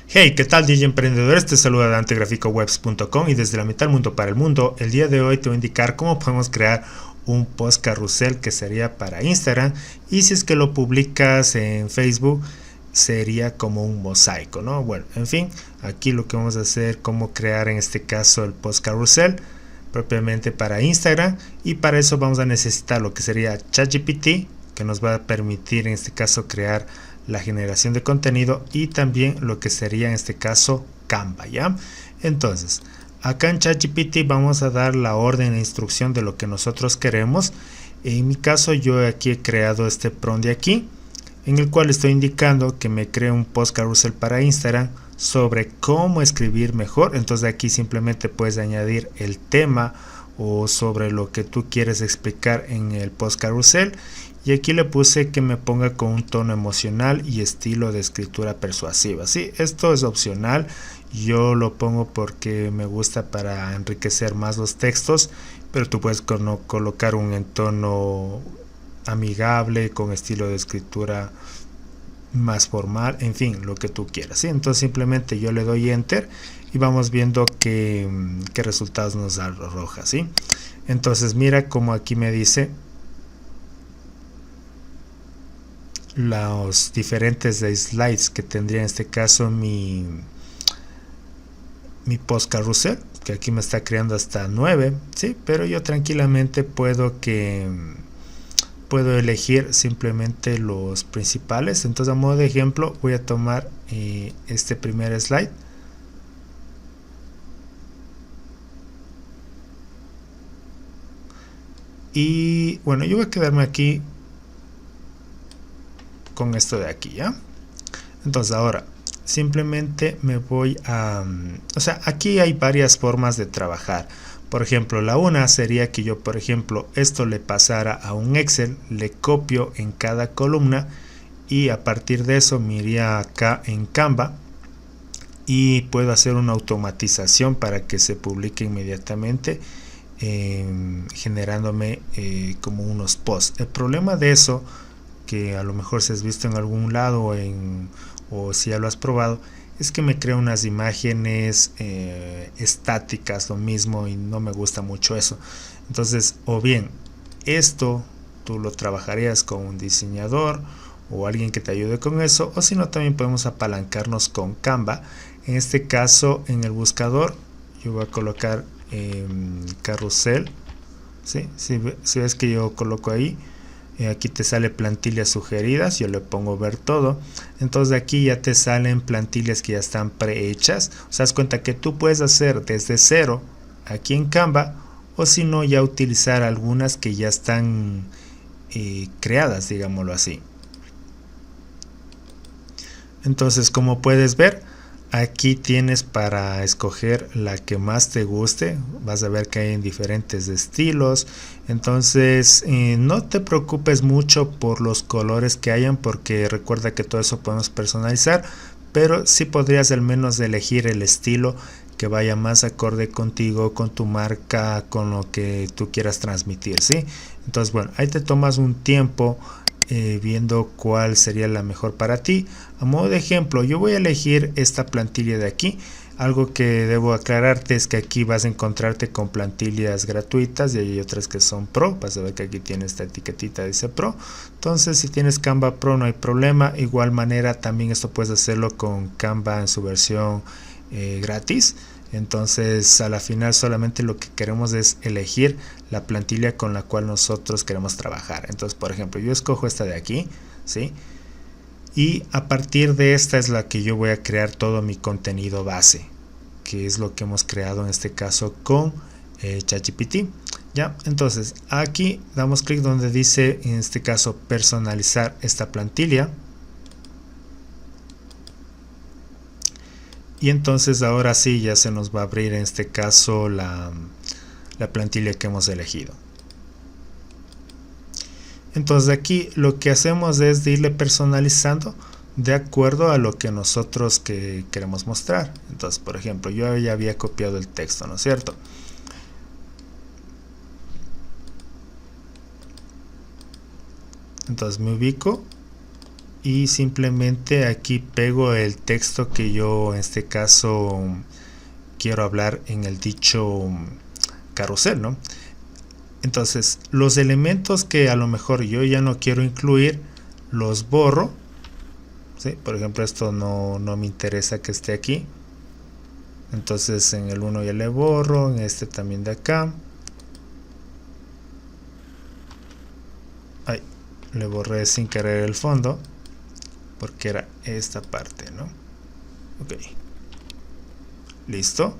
Hey, ¿qué tal DJ Emprendedores? Te saluda DanteGraficowebs.com y desde la mitad del mundo para el mundo. El día de hoy te voy a indicar cómo podemos crear un post carrusel que sería para Instagram, y si es que lo publicas en Facebook sería como un mosaico, ¿no? Bueno, en fin, aquí lo que vamos a hacer, cómo crear en este caso el post carrusel propiamente para Instagram, y para eso vamos a necesitar lo que sería ChatGPT, que nos va a permitir en este caso crear la generación de contenido, y también lo que sería en este caso Canva, ¿ya? Entonces acá en ChatGPT vamos a dar la orden e instrucción de lo que nosotros queremos. En mi caso yo aquí he creado este prompt de aquí, en el cual estoy indicando que me cree un post carrusel para Instagram sobre cómo escribir mejor. Entonces aquí simplemente puedes añadir el tema o sobre lo que tú quieres explicar en el post carrusel, y aquí le puse que me ponga con un tono emocional y estilo de escritura persuasiva. Sí, esto es opcional, yo lo pongo porque me gusta para enriquecer más los textos, pero tú puedes colocar un entono amigable con estilo de escritura más formal, en fin, lo que tú quieras, ¿sí? Entonces simplemente yo le doy enter y vamos viendo qué resultados nos arroja, ¿sí? Entonces mira como aquí me dice los diferentes slides que tendría en este caso mi post carrusel, que aquí me está creando hasta 9, ¿sí? Pero yo tranquilamente puedo elegir simplemente los principales. Entonces a modo de ejemplo voy a tomar este primer slide y bueno, yo voy a quedarme aquí con esto de aquí, ¿ya? Entonces ahora simplemente me voy a, o sea, aquí hay varias formas de trabajar. Por ejemplo, la una sería que yo, por ejemplo, esto le pasara a un Excel, le copio en cada columna y a partir de eso me iría acá en Canva y puedo hacer una automatización para que se publique inmediatamente, generándome como unos posts. El problema de eso, que a lo mejor si has visto en algún lado o si ya lo has probado, es que me crea unas imágenes estáticas, lo mismo, y no me gusta mucho eso. Entonces, o bien esto tú lo trabajarías con un diseñador o alguien que te ayude con eso, o si no también podemos apalancarnos con Canva. En este caso en el buscador yo voy a colocar carrusel, ¿sí? Si ves que yo coloco ahí, aquí te sale plantillas sugeridas, yo le pongo ver todo, entonces aquí ya te salen plantillas que ya están prehechas. O sea, das cuenta que tú puedes hacer desde cero aquí en Canva, o si no ya utilizar algunas que ya están creadas, digámoslo así. Entonces, como puedes ver, aquí tienes para escoger la que más te guste. Vas a ver que hay en diferentes estilos. Entonces no te preocupes mucho por los colores que hayan, porque recuerda que todo eso podemos personalizar, pero sí podrías al menos elegir el estilo que vaya más acorde contigo, con tu marca, con lo que tú quieras transmitir, ¿sí? Entonces bueno, ahí te tomas un tiempo viendo cuál sería la mejor para ti. A modo de ejemplo, yo voy a elegir esta plantilla de aquí. Algo que debo aclararte es que aquí vas a encontrarte con plantillas gratuitas y hay otras que son Pro. Vas a ver que aquí tiene esta etiquetita, dice Pro. Entonces si tienes Canva Pro no hay problema. Igual manera también esto puedes hacerlo con Canva en su versión gratis. Entonces a la final solamente lo que queremos es elegir la plantilla con la cual nosotros queremos trabajar. Entonces por ejemplo yo escojo esta de aquí, ¿sí? Y a partir de esta es la que yo voy a crear todo mi contenido base, que es lo que hemos creado en este caso con ChatGPT. Ya, entonces aquí damos clic donde dice en este caso personalizar esta plantilla. Y entonces ahora sí ya se nos va a abrir en este caso la plantilla que hemos elegido. Entonces aquí lo que hacemos es de irle personalizando de acuerdo a lo que nosotros queremos mostrar. Entonces por ejemplo yo ya había copiado el texto, ¿no es cierto? Entonces me ubico y simplemente aquí pego el texto que yo en este caso quiero hablar en el dicho carrusel, ¿no? Entonces los elementos que a lo mejor yo ya no quiero incluir los borro, ¿sí? Por ejemplo, esto no me interesa que esté aquí, entonces en el 1 ya le borro, en este también de acá. Ay, le borré sin querer el fondo porque era esta parte, ¿no? Ok, listo.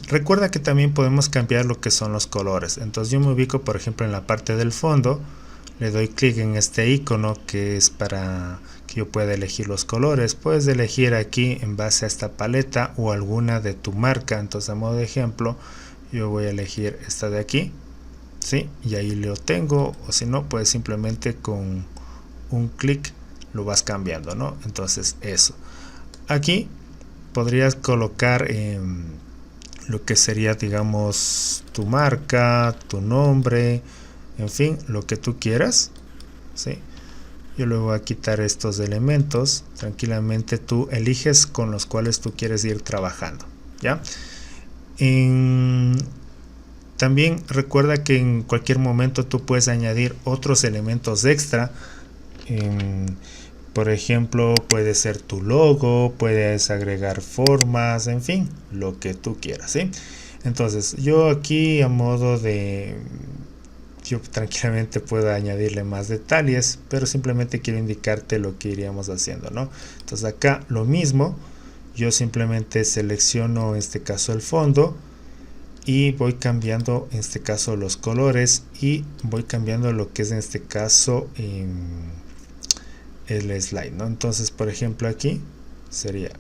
Recuerda que también podemos cambiar lo que son los colores. Entonces yo me ubico, por ejemplo, en la parte del fondo, le doy clic en este icono que es para que yo pueda elegir los colores. Puedes elegir aquí en base a esta paleta o alguna de tu marca. Entonces, a modo de ejemplo, yo voy a elegir esta de aquí, ¿sí? Y ahí lo tengo, o si no, pues simplemente con un clic lo vas cambiando, ¿no? Entonces eso. Aquí podrías colocar lo que sería, digamos, tu marca, tu nombre, en fin, lo que tú quieras, ¿sí? Yo le voy a quitar estos elementos. Tranquilamente tú eliges con los cuales tú quieres ir trabajando, ¿ya? También recuerda que en cualquier momento tú puedes añadir otros elementos extra. Por ejemplo, puede ser tu logo, puedes agregar formas, en fin, lo que tú quieras, ¿sí? Entonces, yo aquí a modo de... yo tranquilamente puedo añadirle más detalles, pero simplemente quiero indicarte lo que iríamos haciendo, ¿no? Entonces acá lo mismo, yo simplemente selecciono en este caso el fondo y voy cambiando en este caso los colores y voy cambiando lo que es en este caso el slide, ¿no? Entonces, por ejemplo, aquí sería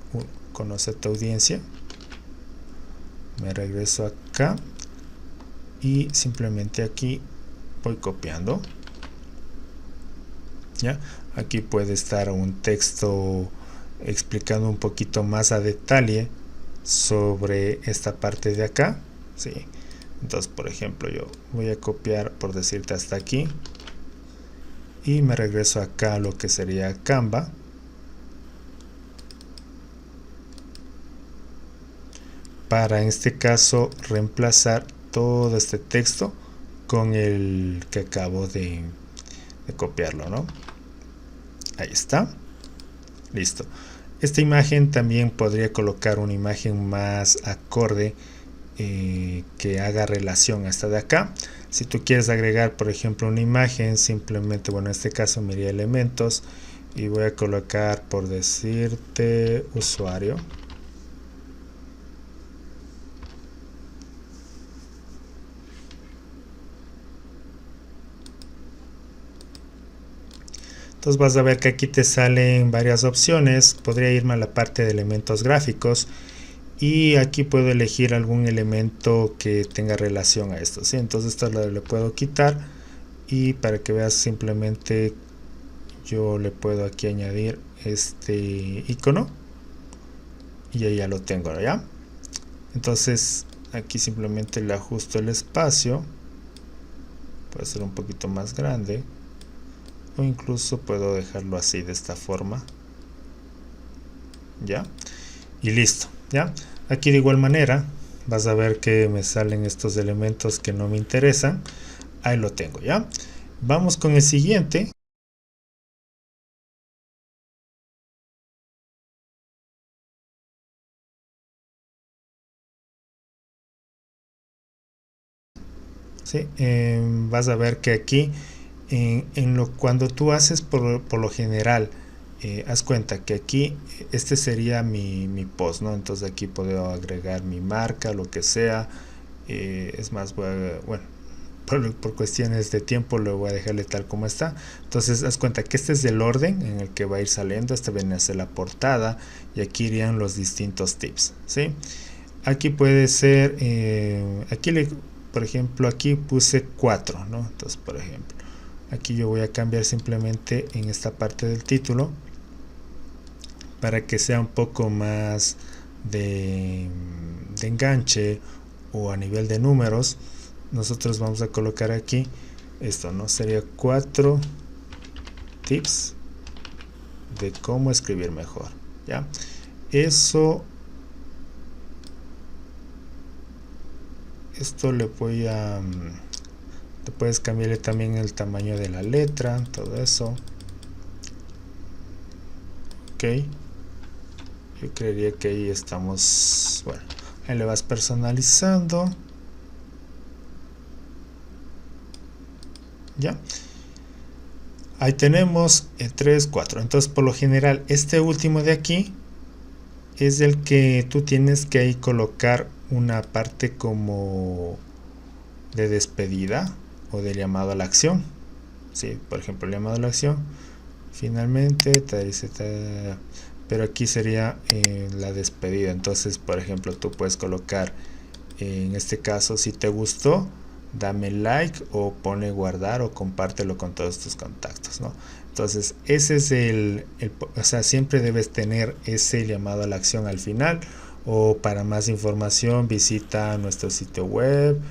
conoce tu audiencia, me regreso acá y simplemente aquí voy copiando, ¿ya? Aquí puede estar un texto explicando un poquito más a detalle sobre esta parte de acá, ¿sí? Entonces, por ejemplo, yo voy a copiar, por decirte, hasta aquí y me regreso acá a lo que sería Canva para en este caso reemplazar todo este texto con el que acabo de copiarlo, ¿no? Ahí está, listo. Esta imagen también podría colocar una imagen más acorde que haga relación a esta de acá. Si tú quieres agregar, por ejemplo, una imagen, simplemente, bueno, en este caso me iría a elementos y voy a colocar, por decirte, usuario. Entonces vas a ver que aquí te salen varias opciones. Podría irme a la parte de elementos gráficos y aquí puedo elegir algún elemento que tenga relación a esto, ¿sí? Entonces esto le puedo quitar y para que veas simplemente yo le puedo aquí añadir este icono y ahí ya lo tengo, ¿ya? Entonces aquí simplemente le ajusto el espacio, puede ser un poquito más grande o incluso puedo dejarlo así de esta forma, ¿ya? Y listo, ¿ya? Aquí de igual manera vas a ver que me salen estos elementos que no me interesan. Ahí lo tengo, ¿ya? Vamos con el siguiente. ¿Sí? Vas a ver que aquí cuando tú haces por lo general haz cuenta que aquí este sería mi post, ¿no? Entonces aquí puedo agregar mi marca, lo que sea. Es más, bueno, por cuestiones de tiempo lo voy a dejarle tal como está. Entonces haz cuenta que este es el orden en el que va a ir saliendo. Este viene a ser la portada y aquí irían los distintos tips, ¿sí? Aquí puede ser aquí por ejemplo aquí puse 4, ¿no? Entonces, por ejemplo, aquí yo voy a cambiar simplemente en esta parte del título para que sea un poco más de enganche o a nivel de números. Nosotros vamos a colocar aquí esto, ¿no? Sería 4 tips de cómo escribir mejor, ¿ya? Eso, esto le voy a, te puedes cambiarle también el tamaño de la letra, todo eso. Ok, yo creería que ahí estamos. Bueno, ahí le vas personalizando, ya. Ahí tenemos el 3, 4. Entonces, por lo general, este último de aquí es el que tú tienes que ahí colocar una parte como de despedida o de llamado a la acción. Sí, por ejemplo, el llamado a la acción. Finalmente, pero aquí sería la despedida. Entonces, por ejemplo, tú puedes colocar, en este caso, si te gustó, dame like o pone guardar o compártelo con todos tus contactos, ¿no? Entonces ese es o sea, siempre debes tener ese llamado a la acción al final. O para más información visita nuestro sitio web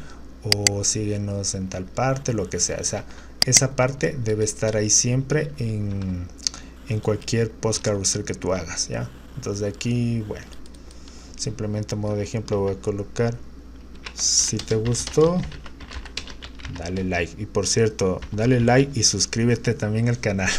o síguenos en tal parte, lo que sea. O sea, esa parte debe estar ahí siempre en cualquier post carrusel que tú hagas, ¿ya? Entonces aquí, bueno, simplemente a modo de ejemplo voy a colocar: si te gustó, dale like. Y por cierto, dale like y suscríbete también al canal.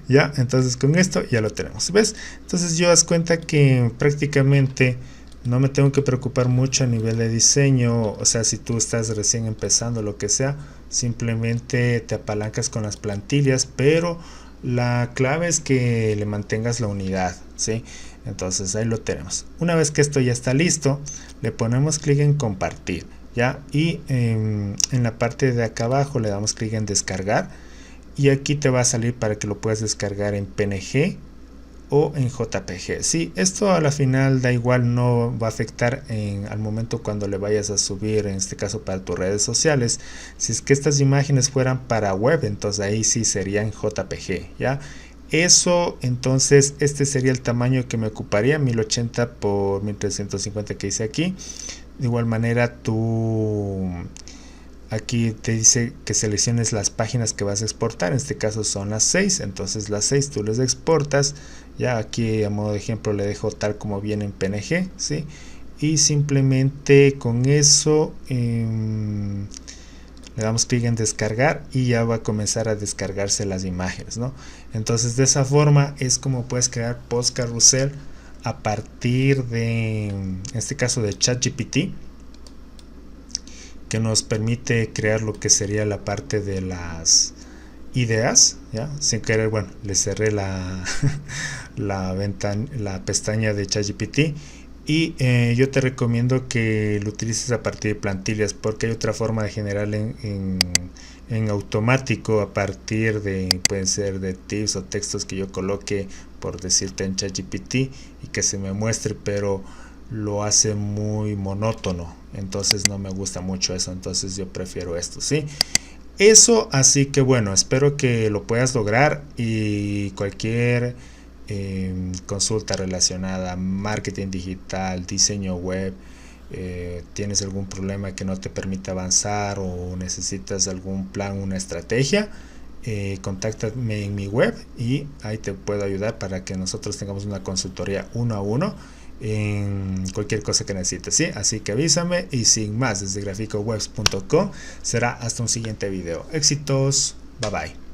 Ya, entonces con esto ya lo tenemos, ¿ves? Entonces yo das cuenta que prácticamente no me tengo que preocupar mucho a nivel de diseño. O sea, si tú estás recién empezando, lo que sea, simplemente te apalancas con las plantillas, pero la clave es que le mantengas la unidad, ¿sí? Entonces ahí lo tenemos. Una vez que esto ya está listo, le ponemos clic en compartir, ¿ya? Y en la parte de acá abajo le damos clic en descargar, y aquí te va a salir para que lo puedas descargar en PNG o en JPG. Sí, esto a la final da igual, no va a afectar al momento cuando le vayas a subir, en este caso para tus redes sociales. Si es que estas imágenes fueran para web, entonces ahí sí serían JPG, ¿ya? Eso, entonces este sería el tamaño que me ocuparía, 1080 por 1350 que dice aquí. De igual manera tú aquí te dice que selecciones las páginas que vas a exportar. En este caso son las 6, entonces las 6 tú las exportas. Ya aquí a modo de ejemplo le dejo tal como viene en PNG, ¿sí? Y simplemente con eso le damos clic en descargar y ya va a comenzar a descargarse las imágenes, ¿no? Entonces de esa forma es como puedes crear post carrusel a partir de, en este caso, de ChatGPT, que nos permite crear lo que sería la parte de las ideas, ¿ya? Sin querer, bueno, le cerré la la pestaña de ChatGPT. Y yo te recomiendo que lo utilices a partir de plantillas, porque hay otra forma de generar en automático a partir de, pueden ser de tips o textos que yo coloque, por decirte, en ChatGPT, y que se me muestre, pero lo hace muy monótono. Entonces no me gusta mucho eso, entonces yo prefiero esto, ¿sí? Eso, así que bueno, espero que lo puedas lograr, y cualquier consulta relacionada a marketing digital, diseño web, tienes algún problema que no te permite avanzar o necesitas algún plan, una estrategia, contáctame en mi web y ahí te puedo ayudar para que nosotros tengamos una consultoría 1 a 1 en cualquier cosa que necesites, ¿sí? Así que avísame, y sin más, desde graficowebs.com será hasta un siguiente video. Éxitos, bye bye.